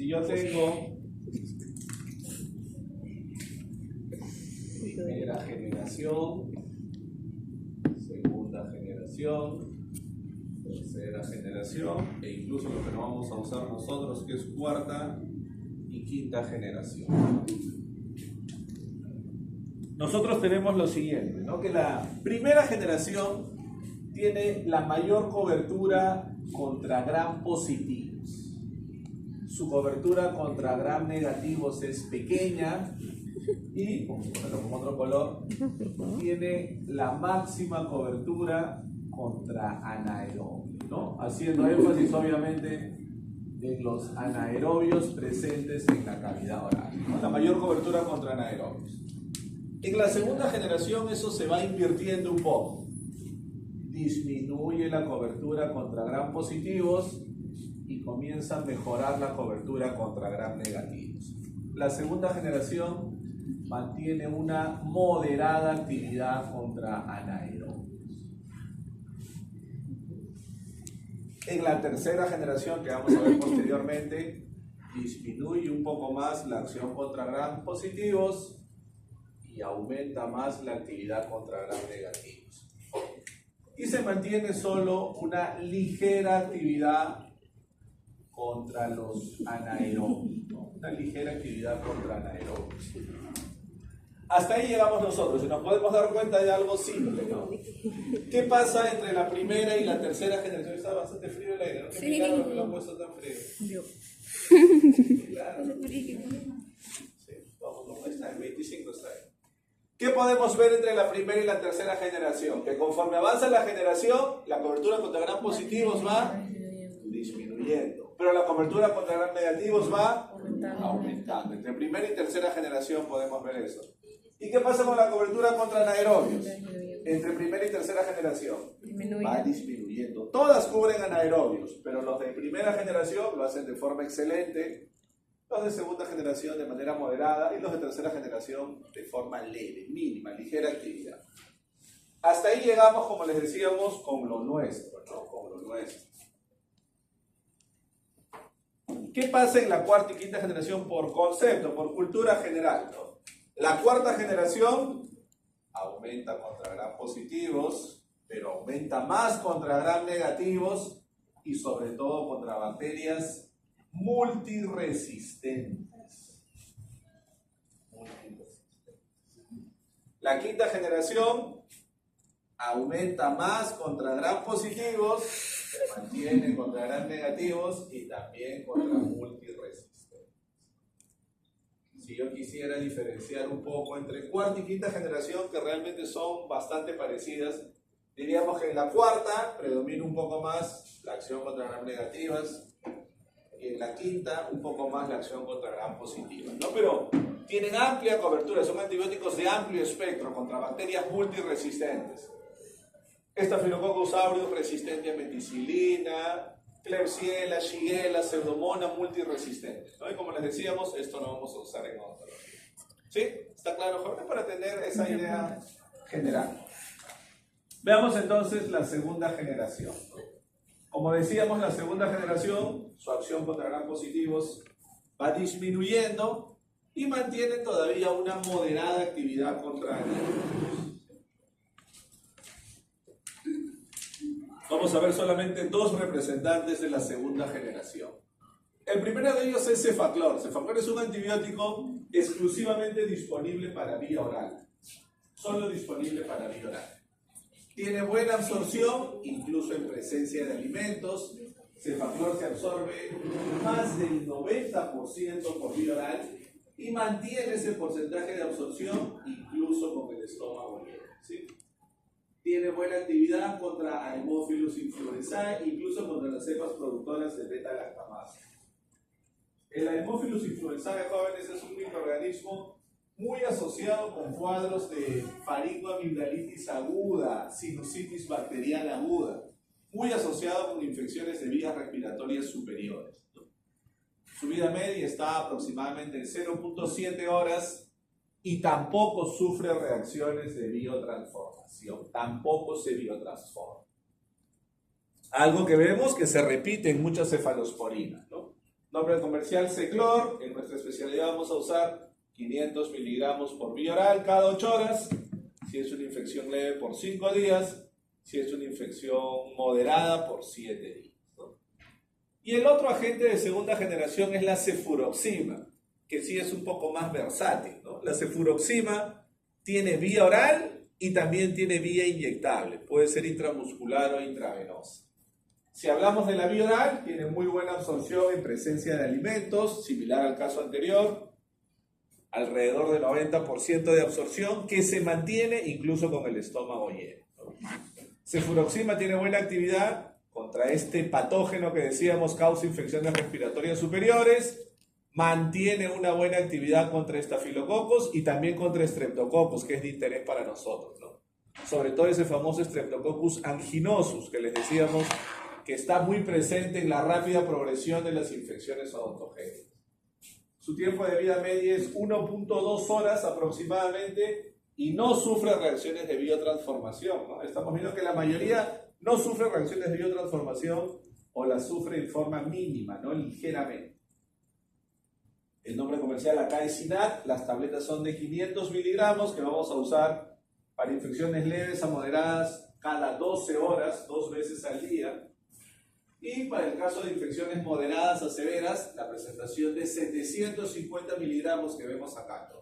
Si yo tengo primera generación, segunda generación, tercera generación, e incluso lo que no vamos a usar nosotros, que es cuarta y quinta generación. Nosotros tenemos lo siguiente, ¿no? Que la primera generación tiene la mayor cobertura contra gram positivos. Su cobertura contra gram negativos es pequeña y, vamos a ponerlo con otro color, tiene la máxima cobertura contra anaerobios, ¿no? Haciendo énfasis obviamente en los anaerobios presentes en la cavidad oral, ¿no? La mayor cobertura contra anaerobios. En la segunda generación eso se va invirtiendo un poco. Disminuye la cobertura contra gram positivos y comienza a mejorar la cobertura contra gram negativos. La segunda generación mantiene una moderada actividad contra anaerobios. En la tercera generación, que vamos a ver posteriormente, disminuye un poco más la acción contra gram positivos y aumenta más la actividad contra gram negativos. Y se mantiene solo una ligera actividad contra los anaerobios, ¿no? Una ligera actividad contra anaerobios. Hasta ahí llegamos nosotros y nos podemos dar cuenta de algo simple, ¿no? ¿Qué pasa entre la primera y la tercera generación? Está bastante frío el aire, ¿no? ¿Qué milagro que lo han puesto tan frío? Claro. Sí, vamos, ahí está, el 25 está ahí. ¿Qué podemos ver entre la primera y la tercera generación? Que conforme avanza la generación, la cobertura contra gram positivos va disminuyendo, pero la cobertura contra gram negativos va aumentando. Entre primera y tercera generación podemos ver eso. ¿Y qué pasa con la cobertura contra anaerobios? Entre primera y tercera generación va disminuyendo. Todas cubren anaerobios, pero los de primera generación lo hacen de forma excelente, los de segunda generación de manera moderada y los de tercera generación de forma leve, mínima, ligera actividad. Hasta ahí llegamos, como les decíamos, con lo nuestro, ¿no? Con lo nuestro. ¿Qué pasa en la cuarta y quinta generación por concepto, por cultura general, ¿no? La cuarta generación aumenta contra gram positivos, pero aumenta más contra gram negativos y sobre todo contra bacterias multiresistentes. La quinta generación aumenta más contra gram positivos, se mantiene contra gram negativos y también contra multiresistentes. Si yo quisiera diferenciar un poco entre cuarta y quinta generación, que realmente son bastante parecidas, diríamos que en la cuarta predomina un poco más la acción contra gram negativas y en la quinta un poco más la acción contra gram positivas, ¿no? Pero tienen amplia cobertura, son antibióticos de amplio espectro contra bacterias multiresistentes. Staphylococcus aureus resistente a meticilina, Klebsiella, Shigella, Pseudomonas multiresistentes, ¿no? Y como les decíamos, esto no vamos a usar en odontología. ¿Sí? ¿Está claro, Jorge? Para tener esa idea general. Veamos entonces la segunda generación. Como decíamos, la segunda generación, su acción contra gram positivos va disminuyendo y mantiene todavía una moderada actividad contra anaerobios. Vamos a ver solamente dos representantes de la segunda generación. El primero de ellos es Cefaclor. Cefaclor es un antibiótico exclusivamente disponible para vía oral. Solo disponible para vía oral. Tiene buena absorción, incluso en presencia de alimentos. Cefaclor se absorbe más del 90% por vía oral y mantiene ese porcentaje de absorción incluso con el estómago lleno, ¿sí? Tiene buena actividad contra Haemophilus influenzae, incluso contra las cepas productoras de beta-lactamasa. El Haemophilus influenzae, jóvenes, es un microorganismo muy asociado con cuadros de faringoamigdalitis aguda, sinusitis bacteriana aguda, muy asociado con infecciones de vías respiratorias superiores, ¿no? Su vida media está aproximadamente en 0.7 horas y tampoco sufre reacciones de biotransformación, tampoco se biotransforma. Algo que vemos que se repite en muchas cefalosporinas, ¿no? Nombre comercial Ceclor. En nuestra especialidad vamos a usar 500 miligramos por vía oral cada 8 horas. Si es una infección leve, por 5 días. Si es una infección moderada, por 7 días, ¿no? Y el otro agente de segunda generación es la cefuroxima, que sí es un poco más versátil, ¿no? La cefuroxima tiene vía oral y también tiene vía inyectable. Puede ser intramuscular o intravenosa. Si hablamos de la vía oral, tiene muy buena absorción en presencia de alimentos, similar al caso anterior, alrededor del 90% de absorción, que se mantiene incluso con el estómago lleno, ¿no? Cefuroxima tiene buena actividad contra este patógeno que decíamos causa infecciones respiratorias superiores, mantiene una buena actividad contra estafilococos y también contra estreptococos, que es de interés para nosotros, ¿no? Sobre todo ese famoso Streptococcus anginosus, que les decíamos que está muy presente en la rápida progresión de las infecciones odontogénicas. Su tiempo de vida media es 1.2 horas aproximadamente y no sufre reacciones de biotransformación, ¿no? Estamos viendo que la mayoría no sufre reacciones de biotransformación o las sufre en forma mínima, ¿no? Ligeramente. El nombre comercial acá es Sinat. Las tabletas son de 500 miligramos que vamos a usar para infecciones leves a moderadas cada 12 horas, 2 veces al día. Y para el caso de infecciones moderadas a severas, la presentación de 750 miligramos que vemos acá, ¿no?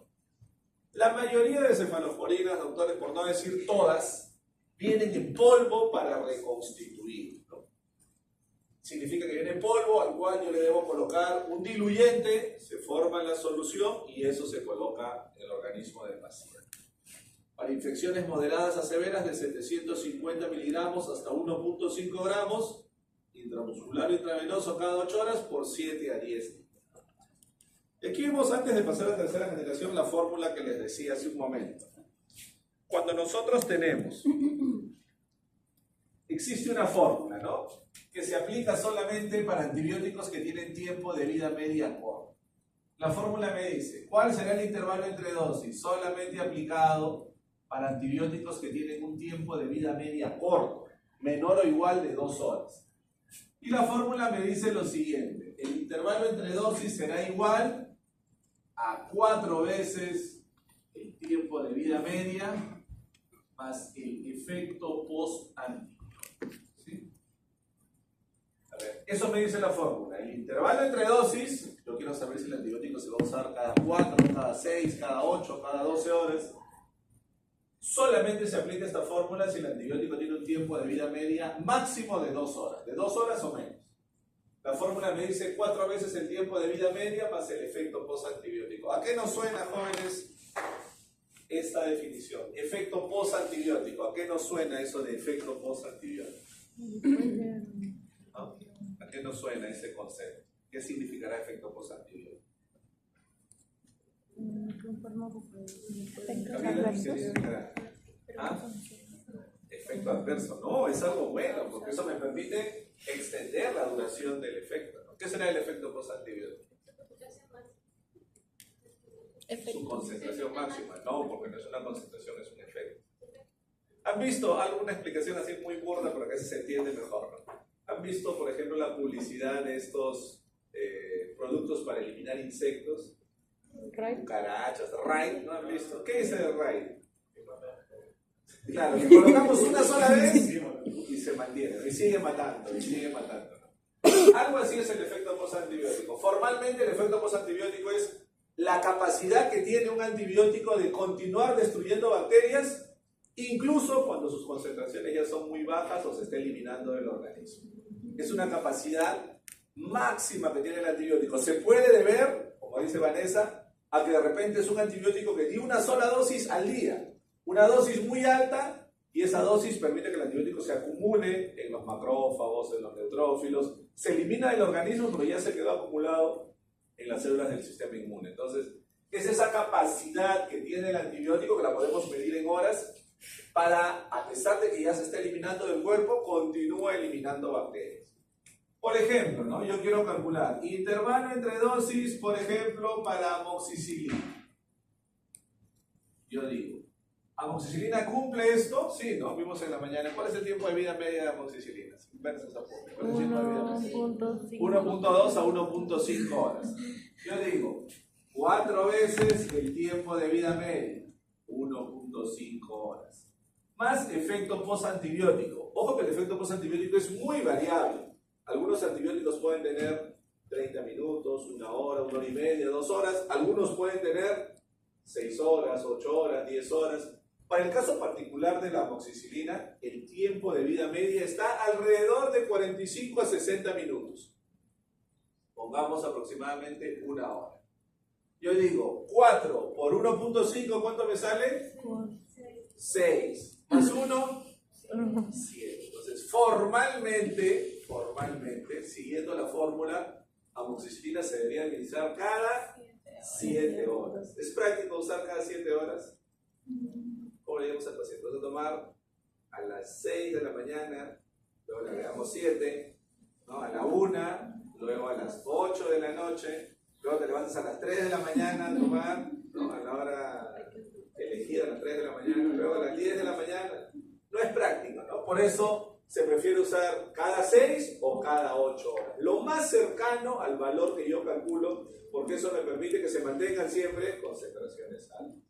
La mayoría de cefalosporinas, doctores, por no decir todas, vienen en polvo para reconstituir, ¿no? Significa que viene en polvo al cual yo le debo colocar un diluyente, se forma en la solución y eso se coloca en el organismo del paciente. Para infecciones moderadas a severas, de 750 miligramos hasta 1.5 gramos, intramuscular o intravenoso cada 8 horas por 7 a 10 días. Y aquí vemos, antes de pasar a la tercera generación, la fórmula que les decía hace un momento. Cuando nosotros tenemos, existe una fórmula, ¿no?, que se aplica solamente para antibióticos que tienen tiempo de vida media corta. La fórmula me dice, ¿cuál será el intervalo entre dosis solamente aplicado para antibióticos que tienen un tiempo de vida media corto, menor o igual de 2 horas? Y la fórmula me dice lo siguiente: el intervalo entre dosis será igual a 4 veces el tiempo de vida media más el efecto post-antibiótico, ¿sí? A ver, eso me dice la fórmula. El intervalo entre dosis, yo quiero saber si el antibiótico se va a usar cada 4, cada 6, cada 8, cada 12 horas. Solamente se aplica esta fórmula si el antibiótico tiene un tiempo de vida media máximo de 2 horas, de 2 horas o menos. La fórmula me dice 4 veces el tiempo de vida media más el efecto postantibiótico. ¿A qué nos suena, jóvenes, esta definición? Efecto postantibiótico. ¿A qué nos suena eso de efecto postantibiótico? ¿No? ¿A qué nos suena ese concepto? ¿Qué significará efecto postantibiótico? ¿Ah? Efecto adverso. No, es algo bueno, porque eso me permite extender la duración del efecto, ¿no? ¿Qué será el efecto postantibiótico? Su concentración máxima. No, porque no es una concentración, es un efecto. ¿Han visto alguna explicación así muy burda para que se entiende mejor, ¿no? ¿Han visto, por ejemplo, la publicidad de estos productos para eliminar insectos? Cucarachas, Raid, ¿no han visto? ¿Qué dice el Raid? Claro, que colocamos una sola vez y se mantiene, y sigue matando, y sigue matando. Algo así es el efecto postantibiótico. Formalmente el efecto postantibiótico es la capacidad que tiene un antibiótico de continuar destruyendo bacterias, incluso cuando sus concentraciones ya son muy bajas o se está eliminando del organismo. Es una capacidad máxima que tiene el antibiótico. Se puede deber, como dice Vanessa, a que de repente es un antibiótico que dio una sola dosis al día, una dosis muy alta, y esa dosis permite que el antibiótico se acumule en los macrófagos, en los neutrófilos, se elimina del organismo, pero ya se quedó acumulado en las células del sistema inmune. Entonces, es esa capacidad que tiene el antibiótico, que la podemos medir en horas, para, a pesar de que ya se está eliminando del cuerpo, continúa eliminando bacterias. Por ejemplo, ¿no?, yo quiero calcular intervalo entre dosis, por ejemplo, para amoxicilina. Yo digo, ¿Amoxicilina cumple esto? Sí, ¿no? Vimos en la mañana. ¿Cuál es el tiempo de vida media de amoxicilina? Versus aporte. ¿Cuál es el tiempo de vida media? 1.2 a 1.5 horas. Yo digo, 4 veces el tiempo de vida media. 1.5 horas. Más efecto postantibiótico. Ojo que el efecto postantibiótico es muy variable. Algunos antibióticos pueden tener 30 minutos, 1 hora, 1 hora y media, 2 horas. Algunos pueden tener 6 horas, 8 horas, 10 horas. Para el caso particular de la amoxicilina, el tiempo de vida media está alrededor de 45 a 60 minutos. Pongamos aproximadamente 1 hora. Yo digo, 4 por 1.5, ¿cuánto me sale? 6. Más 1, 7. Entonces, formalmente, siguiendo la fórmula, amoxicilina se debería administrar cada 7 horas. ¿Es práctico usar cada 7 horas? ¿Cómo le digamos al paciente? Vamos a tomar a las 6 de la mañana, luego le agregamos 7, ¿no? A la 1, luego a las 8 de la noche, luego te levantas a las 3 de la mañana a tomar, ¿no? A la hora elegida, a las 3 de la mañana, luego a las 10 de la mañana. No es práctico, ¿no? Por eso se prefiere usar cada 6 o cada 8 horas. Lo más cercano al valor que yo calculo, porque eso me permite que se mantengan siempre concentraciones altas.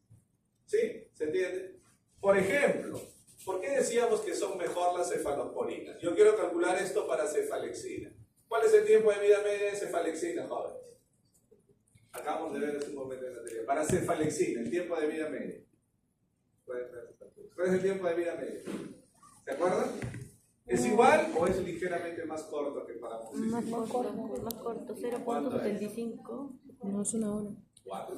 ¿Sí? ¿Se entiende? Por ejemplo, ¿por qué decíamos que son mejor las cefalosporinas? Yo quiero calcular esto para cefalexina. ¿Cuál es el tiempo de vida media de cefalexina, jóvenes? Acabamos de ver hace un momento en la teoría. Para cefalexina, el tiempo de vida media. ¿Cuál es el tiempo de vida media? ¿Se acuerdan? ¿Es igual o es ligeramente más corto que para amoxicilina? Más corto, 0.75. No es 1 hora. 4.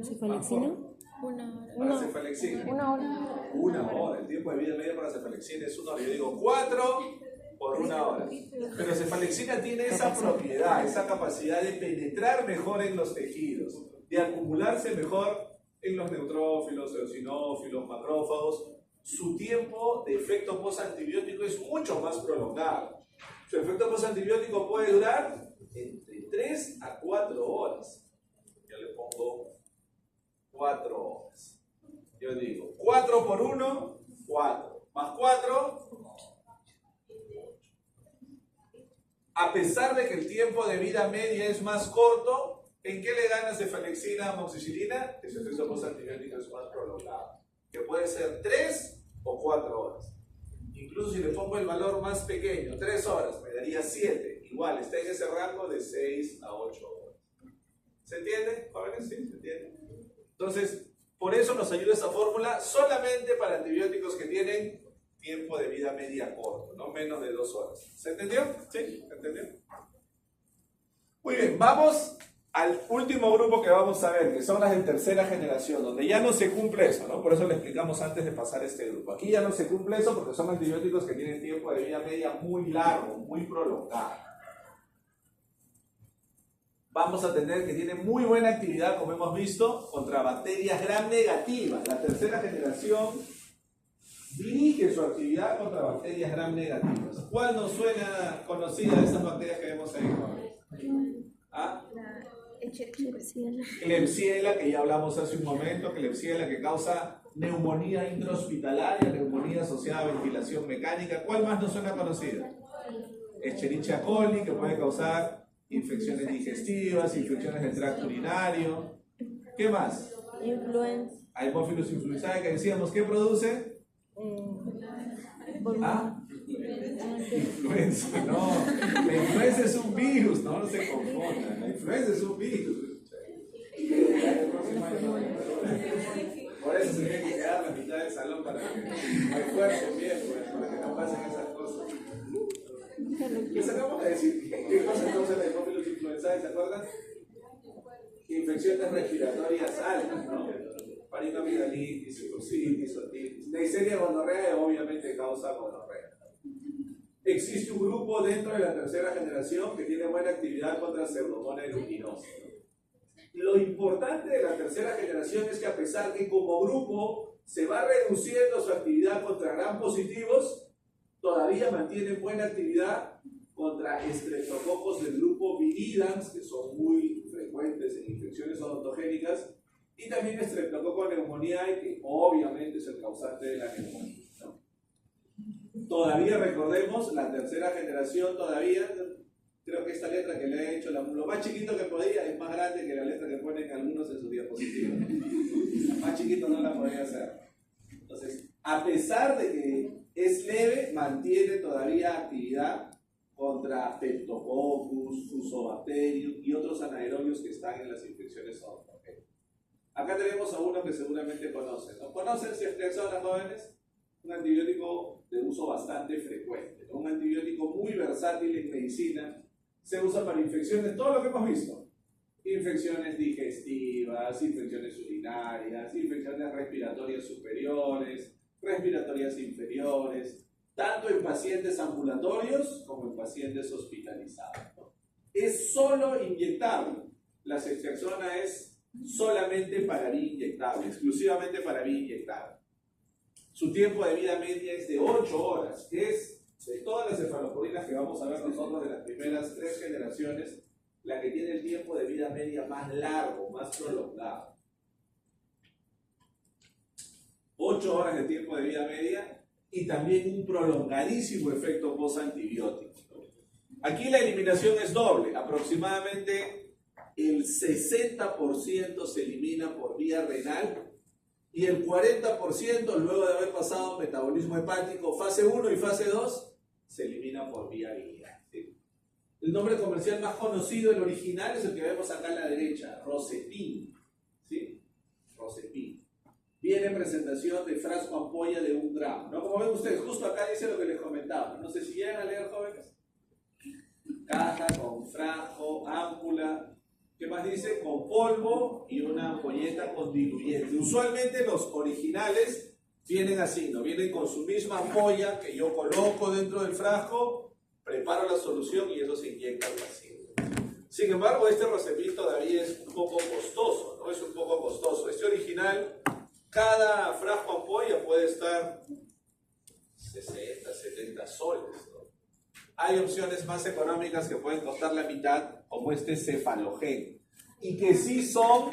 ¿Cefalexina? 1 hora. Para cefalexina. 1 hora. 1 hora. El tiempo de vida media para cefalexina es 1 hora. Yo digo 4 por 1 hora. Pero cefalexina tiene esa propiedad, esa capacidad de penetrar mejor en los tejidos, de acumularse mejor en los neutrófilos, eosinófilos, macrófagos. Su tiempo de efecto postantibiótico es mucho más prolongado. Su efecto postantibiótico puede durar entre 3 a 4 horas. Yo le pongo 4 horas. Yo digo 4 por 1, 4. Más 4, 8. A pesar de que el tiempo de vida media es más corto, ¿en qué le gana cefalexina a amoxicilina? Que su efecto postantibiótico es más prolongado, que puede ser 3 o 4 horas. Incluso si le pongo el valor más pequeño, 3 horas, me daría 7. Igual, está en ese rango de 6 a 8 horas. ¿Se entiende, jóvenes? Sí, ¿se entiende? Entonces, por eso nos ayuda esta fórmula solamente para antibióticos que tienen tiempo de vida media corto, no menos de 2 horas. ¿Se entendió? ¿Sí? ¿Se entendió? Muy bien, vamos al último grupo que vamos a ver, que son las de tercera generación, donde ya no se cumple eso, ¿no? Por eso le explicamos antes de pasar este grupo. Aquí ya no se cumple eso porque son antibióticos que tienen tiempo de vida media muy largo, muy prolongado. Vamos a tener que tiene muy buena actividad, como hemos visto, contra bacterias gram negativas. La tercera generación dirige su actividad contra bacterias gram negativas. ¿Cuál nos suena conocida de esas bacterias que vemos ahí? ¿Ah? Klebsiella, que ya hablamos hace un momento, Klebsiella que causa neumonía intrahospitalaria, neumonía asociada a ventilación mecánica. ¿Cuál más nos suena conocida? Escherichia coli, que puede causar infecciones digestivas, infecciones del tracto urinario. ¿Qué más? Influenza. Haemophilus influenzae, que decíamos, ¿qué produce? ¿Ah? Influenza, no. La influenza es un virus, no se confundan. La influenza es un virus. Por eso se tiene que quedar la mitad del salón para que refuercen bien, pues, para que no pasen esas cosas. Les acabamos de decir qué cosa causa la Haemophilus influenzae, ¿se acuerdan? Infecciones respiratorias altas, ¿no? Faringoamigdalitis, sinusitis, otitis. Neisseria gonorrea obviamente causa gonorrea. Existe un grupo dentro de la tercera generación que tiene buena actividad contra Pseudomonas aeruginosa. Lo importante de la tercera generación es que a pesar que como grupo se va reduciendo su actividad contra gram positivos, todavía mantienen buena actividad contra estreptococos del grupo viridans, que son muy frecuentes en infecciones odontogénicas, Y también Streptococcus pneumoniae, que obviamente es el causante de la neumonía, ¿no? Todavía recordemos, la tercera generación todavía, creo que esta letra que le he hecho, lo más chiquito que podía, es más grande que la letra que ponen algunos en sus diapositivas. Más chiquito no la podía hacer. Entonces, a pesar de que es leve, mantiene todavía actividad contra Streptococcus, Fusobacterium y otros anaerobios que están en las infecciones zoonóticas. Acá tenemos a uno que seguramente conocen, ¿no? ¿Conocen ceftriaxona, jóvenes? Un antibiótico de uso bastante frecuente, ¿no? Un antibiótico muy versátil en medicina. Se usa para infecciones, todo lo que hemos visto. Infecciones digestivas, infecciones urinarias, infecciones respiratorias superiores, respiratorias inferiores, tanto en pacientes ambulatorios como en pacientes hospitalizados, ¿no? Es solo inyectable. La ceftriaxona es solamente para vía inyectable, exclusivamente para vía inyectable. Su tiempo de vida media es de 8 horas, que es de todas las cefaloporinas que vamos a ver nosotros de las primeras 3 generaciones, la que tiene el tiempo de vida media más largo, más prolongado. 8 horas de tiempo de vida media y también un prolongadísimo efecto post-antibiótico. Aquí la eliminación es doble, aproximadamente el 60% se elimina por vía renal y el 40% luego de haber pasado metabolismo hepático fase 1 y fase 2 se elimina por vía biliar, ¿sí? El nombre comercial más conocido, el original, es el que vemos acá a la derecha, Rozepin, ¿sí? Rozepin. Viene en presentación de frasco ampolla de 1 gramo, ¿no? Como ven ustedes, justo acá dice lo que les comentaba. No sé si llegan a leer, jóvenes. Caja con frasco, ámpula. ¿Qué más dice? Con polvo y una ampolleta con diluyente. Usualmente los originales vienen así, ¿no? Vienen con su misma ampolla que yo coloco dentro del frasco, preparo la solución y eso se inyecta al paciente. Sin embargo, este Rozepin todavía es un poco costoso, ¿no? Es un poco costoso. Este original, cada frasco ampolla puede estar 60, 70 soles, ¿no? Hay opciones más económicas que pueden costar la mitad, como este Cefalogen, y que sí son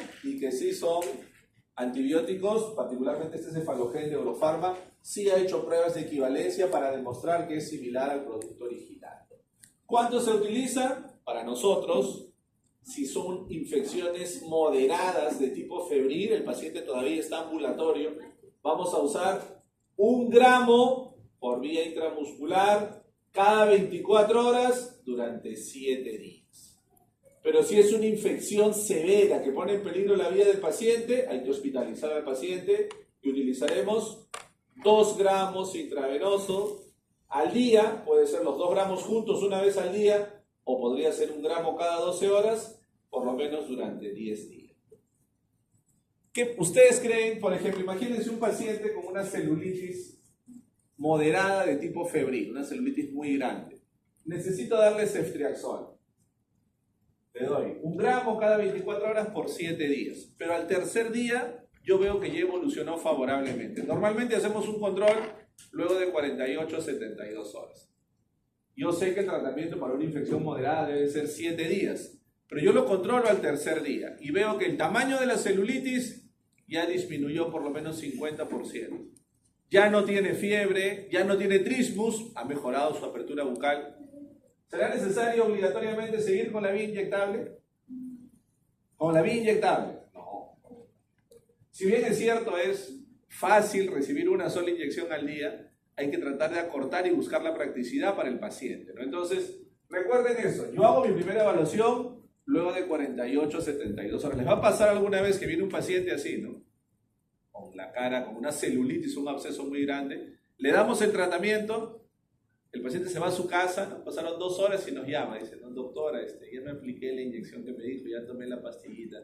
antibióticos, particularmente este Cefalogen de Orofarma, sí ha hecho pruebas de equivalencia para demostrar que es similar al producto original. ¿Cuánto se utiliza? Para nosotros, si son infecciones moderadas de tipo febril, el paciente todavía está ambulatorio, vamos a usar 1 gramo por vía intramuscular cada 24 horas durante 7 días. Pero si es una infección severa que pone en peligro la vida del paciente, hay que hospitalizar al paciente y utilizaremos 2 gramos intravenoso al día, puede ser los 2 gramos juntos una vez al día, o podría ser 1 gramo cada 12 horas, por lo menos durante 10 días. ¿Qué ustedes creen? Por ejemplo, imagínense un paciente con una celulitis moderada de tipo febril, una celulitis muy grande. Necesito darle ceftriaxona. Le doy 1 gramo cada 24 horas por 7 días. Pero al tercer día yo veo que ya evolucionó favorablemente. Normalmente hacemos un control luego de 48 a 72 horas. Yo sé que el tratamiento para una infección moderada debe ser 7 días, pero yo lo controlo al tercer día y veo que el tamaño de la celulitis ya disminuyó por lo menos 50%. Ya no tiene fiebre, ya no tiene trismus, ha mejorado su apertura bucal. ¿Será necesario obligatoriamente seguir con la vía inyectable? ¿Con la vía inyectable? No. Si bien es cierto, es fácil recibir una sola inyección al día, hay que tratar de acortar y buscar la practicidad para el paciente, ¿no? Entonces, recuerden eso, yo hago mi primera evaluación luego de 48 a 72 horas. ¿Les va a pasar alguna vez que viene un paciente así, ¿no? Con la cara, con una celulitis, un absceso muy grande? Le damos el tratamiento, el paciente se va a su casa, ¿no? Pasaron 2 horas y nos llama, dice, no, doctora, ya me apliqué la inyección que me dijo, ya tomé la pastillita,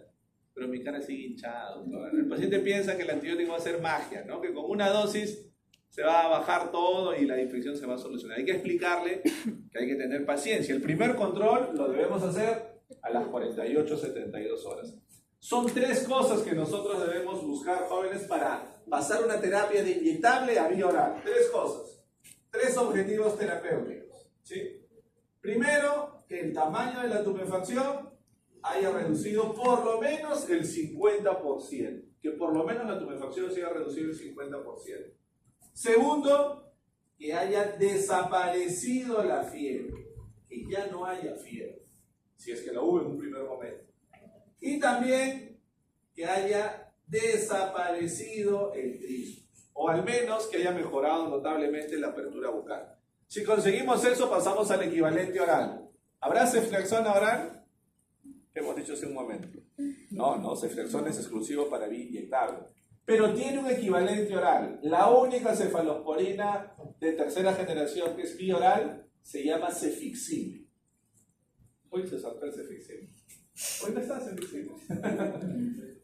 pero mi cara sigue hinchada, doctora. El paciente piensa que el antibiótico va a ser magia, ¿no? Que con una dosis se va a bajar todo y la infección se va a solucionar. Hay que explicarle que hay que tener paciencia. El primer control lo debemos hacer a las 48, 72 horas. Son 3 cosas que nosotros debemos buscar, jóvenes, para pasar una terapia de inyectable a vía oral. 3 cosas. 3 objetivos terapéuticos, ¿sí? Primero, que el tamaño de la tumefacción haya reducido por lo menos el 50%, que por lo menos la tumefacción se haya reducido el 50%. Segundo, que haya desaparecido la fiebre, que ya no haya fiebre, si es que la hubo en un primer momento. Y también que haya desaparecido el trismus, o al menos que haya mejorado notablemente la apertura bucal. Si conseguimos eso, pasamos al equivalente oral. ¿Habrá ceftriaxona oral? Hemos dicho hace un momento. No, ceftriaxona es exclusivo para vía inyectable. Pero tiene un equivalente oral. La única cefalosporina de tercera generación que es vía oral se llama cefixime. Uy, se saltó el cefixime. Hoy no está cefixime.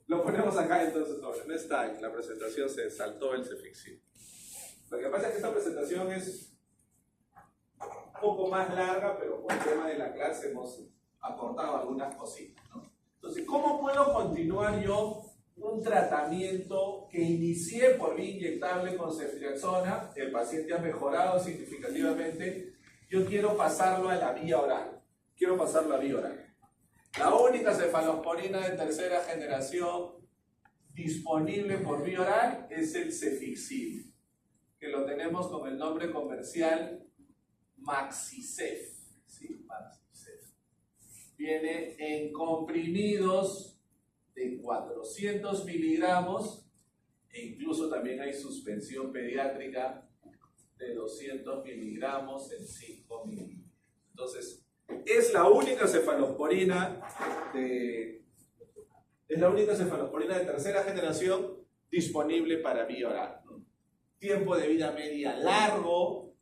Lo ponemos acá entonces, no está en la presentación, se saltó el cefixime. Lo que pasa es que esta presentación es un poco más larga, pero por el tema de la clase hemos aportado algunas cositas, ¿no? Entonces, ¿cómo puedo continuar yo un tratamiento que inicié por vía inyectable con ceftriaxona? El paciente ha mejorado significativamente. Yo quiero pasarlo a la vía oral. La única cefalosporina de tercera generación disponible por vía oral es el cefixime, que lo tenemos con el nombre comercial Maxicef. ¿Sí? Maxicef. Viene en comprimidos de 400 miligramos e incluso también hay suspensión pediátrica de 200 miligramos en 5 mililitros. Entonces, es la única cefalosporina de tercera generación disponible para vía oral, ¿no? Tiempo de vida media largo,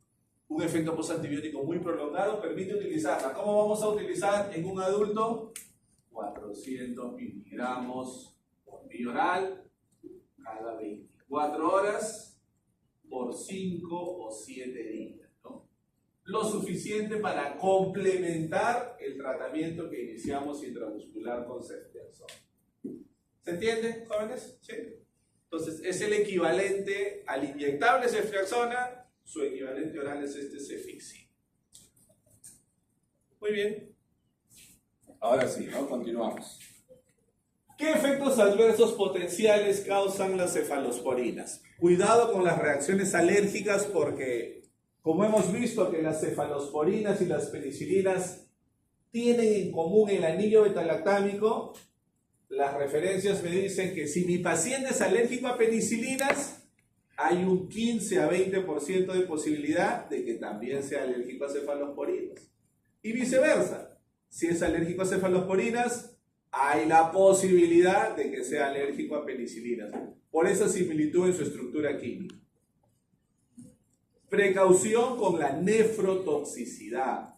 un efecto postantibiótico muy prolongado, permite utilizarla. ¿Cómo vamos a utilizar en un adulto? 400 miligramos por vía oral cada 24 horas por 5 o 7 días, ¿no? Lo suficiente para complementar el tratamiento que iniciamos intramuscular con ceftriaxona. ¿Se entiende, jóvenes? ¿Sí? Entonces, es el equivalente al inyectable ceftriaxona. Su equivalente oral es este cefixime. Muy bien. Ahora sí, ¿no? Continuamos. ¿Qué efectos adversos potenciales causan las cefalosporinas? Cuidado con las reacciones alérgicas porque, como hemos visto que las cefalosporinas y las penicilinas tienen en común el anillo betalactámico, las referencias me dicen que si mi paciente es alérgico a penicilinas, hay un 15 a 20% de posibilidad de que también sea alérgico a cefalosporinas. Y viceversa, si es alérgico a cefalosporinas, hay la posibilidad de que sea alérgico a penicilinas, por esa similitud en su estructura química. Precaución con la nefrotoxicidad.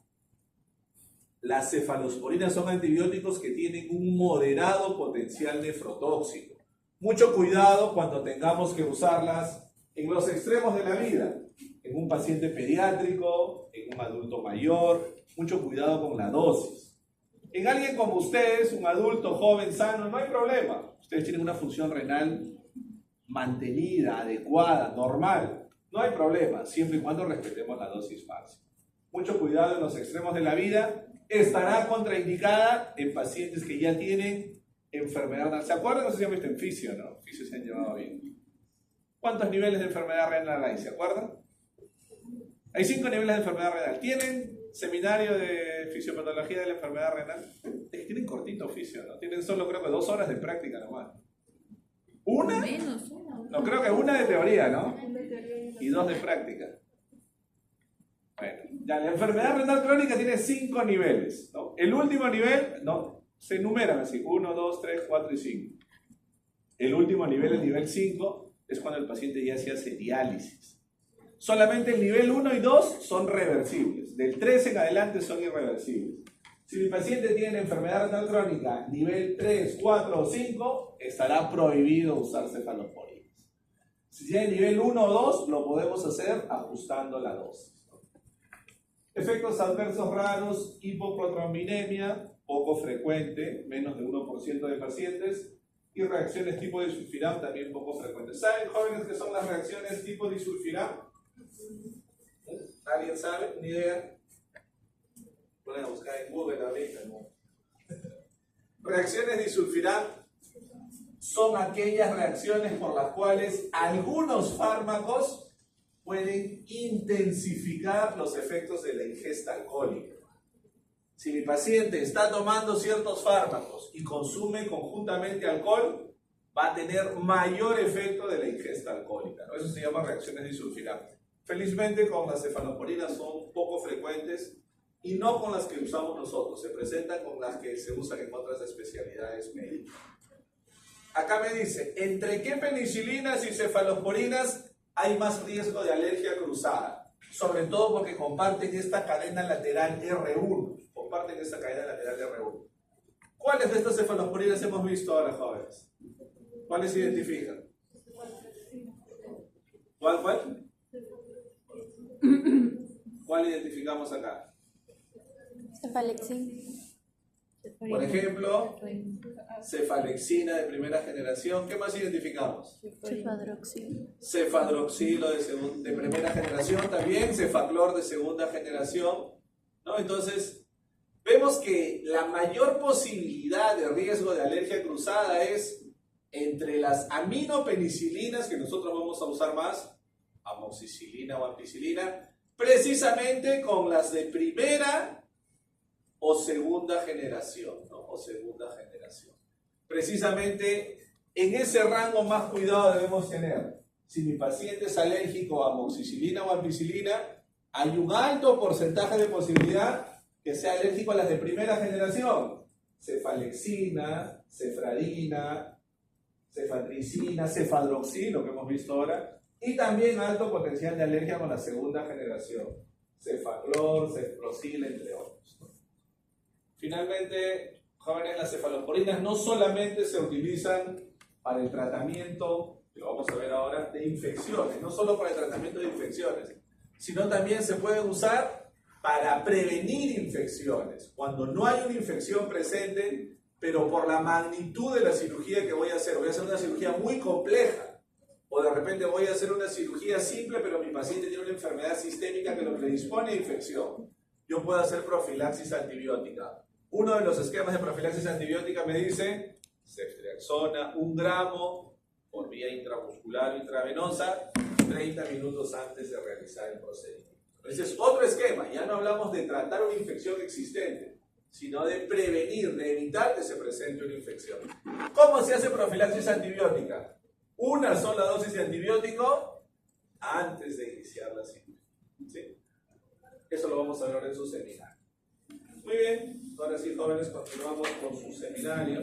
Las cefalosporinas son antibióticos que tienen un moderado potencial nefrotóxico. Mucho cuidado cuando tengamos que usarlas en los extremos de la vida, en un paciente pediátrico, en un adulto mayor. Mucho cuidado con la dosis. En alguien como ustedes, un adulto joven sano, no hay problema. Ustedes tienen una función renal mantenida, adecuada, normal. No hay problema, siempre y cuando respetemos la dosis máxima. Mucho cuidado en los extremos de la vida. Estará contraindicada en pacientes que ya tienen enfermedad renal. ¿Se acuerdan? No sé si han visto en fisio, ¿no? Fisio se han llevado bien. ¿Cuántos niveles de enfermedad renal hay? ¿Se acuerdan? Hay 5 niveles de enfermedad renal. ¿Tienen seminario de fisiopatología de la enfermedad renal? Tienen cortito fisio, ¿no? Tienen solo creo que 2 horas de práctica nomás. ¿Una? Menos. No, creo que 1 de teoría, ¿no? Y 2 de práctica. Bueno, ya la enfermedad renal crónica tiene 5 niveles, ¿no? El último nivel, no, se enumeran así, 1, 2, 3, 4 y 5. El último nivel, el nivel 5, es cuando el paciente ya se hace diálisis. Solamente el nivel 1 y 2 son reversibles. Del 3 en adelante son irreversibles. Si mi paciente tiene enfermedad renal crónica nivel 3, 4 o 5, estará prohibido usar cefalosporinas. Si tiene nivel 1 o 2, lo podemos hacer ajustando la dosis. Efectos adversos raros, hipoprotrombinemia, poco frecuente, menos de 1% de pacientes, y reacciones tipo disulfiram, también poco frecuentes. ¿Saben, jóvenes, qué son las reacciones tipo disulfiram? ¿Alguien sabe? ¿Ni idea? Pueden buscar en Google ahorita, ¿no? Reacciones disulfiram son aquellas reacciones por las cuales algunos fármacos pueden intensificar los efectos de la ingesta alcohólica. Si mi paciente está tomando ciertos fármacos y consume conjuntamente alcohol, va a tener mayor efecto de la ingesta alcohólica, ¿no? Eso se llama reacciones disulfiram. Felizmente con las cefalosporinas son poco frecuentes y no con las que usamos nosotros, se presentan con las que se usan en otras especialidades médicas. Acá me dice, ¿entre qué penicilinas y cefalosporinas hay más riesgo de alergia cruzada? Sobre todo porque comparten esta cadena lateral R1. Comparten esta cadena lateral R1. ¿Cuáles de estas cefalosporinas hemos visto ahora, jóvenes? ¿Cuáles se identifican? ¿Cuál? ¿Cuál identificamos acá? Cefalexin. Por ejemplo, cefalexina de primera generación. ¿Qué más identificamos? Cefadroxil. Cefadroxilo de primera generación, también cefaclor de segunda generación, ¿no? Entonces, vemos que la mayor posibilidad de riesgo de alergia cruzada es entre las aminopenicilinas, que nosotros vamos a usar más, amoxicilina o ampicilina, precisamente con las de primera o segunda generación, ¿no? O segunda generación. Precisamente en ese rango más cuidado debemos tener. Si mi paciente es alérgico a amoxicilina o ampicilina, hay un alto porcentaje de posibilidad que sea alérgico a las de primera generación. Cefalexina, cefradina, cefatricina, cefadroxil, lo que hemos visto ahora, y también alto potencial de alergia con la segunda generación. Cefaclor, cefprozil, entre otros. Finalmente, jóvenes, las cefalosporinas no solamente se utilizan para el tratamiento, que lo vamos a ver ahora, de infecciones, no solo para el tratamiento de infecciones, sino también se pueden usar para prevenir infecciones. Cuando no hay una infección presente, pero por la magnitud de la cirugía que voy a hacer una cirugía muy compleja, o de repente voy a hacer una cirugía simple, pero mi paciente tiene una enfermedad sistémica que lo predispone a infección, yo puedo hacer profilaxis antibiótica. Uno de los esquemas de profilaxis antibiótica me dice ceftriaxona 1 gramo por vía intramuscular o intravenosa 30 minutos antes de realizar el procedimiento. Ese es otro esquema. Ya no hablamos de tratar una infección existente, sino de prevenir, de evitar que se presente una infección. ¿Cómo se hace profilaxis antibiótica? Una sola dosis de antibiótico antes de iniciar la cirugía. ¿Sí? Eso lo vamos a ver ahora en su seminario. Muy bien, ahora sí, jóvenes, continuamos con su seminario.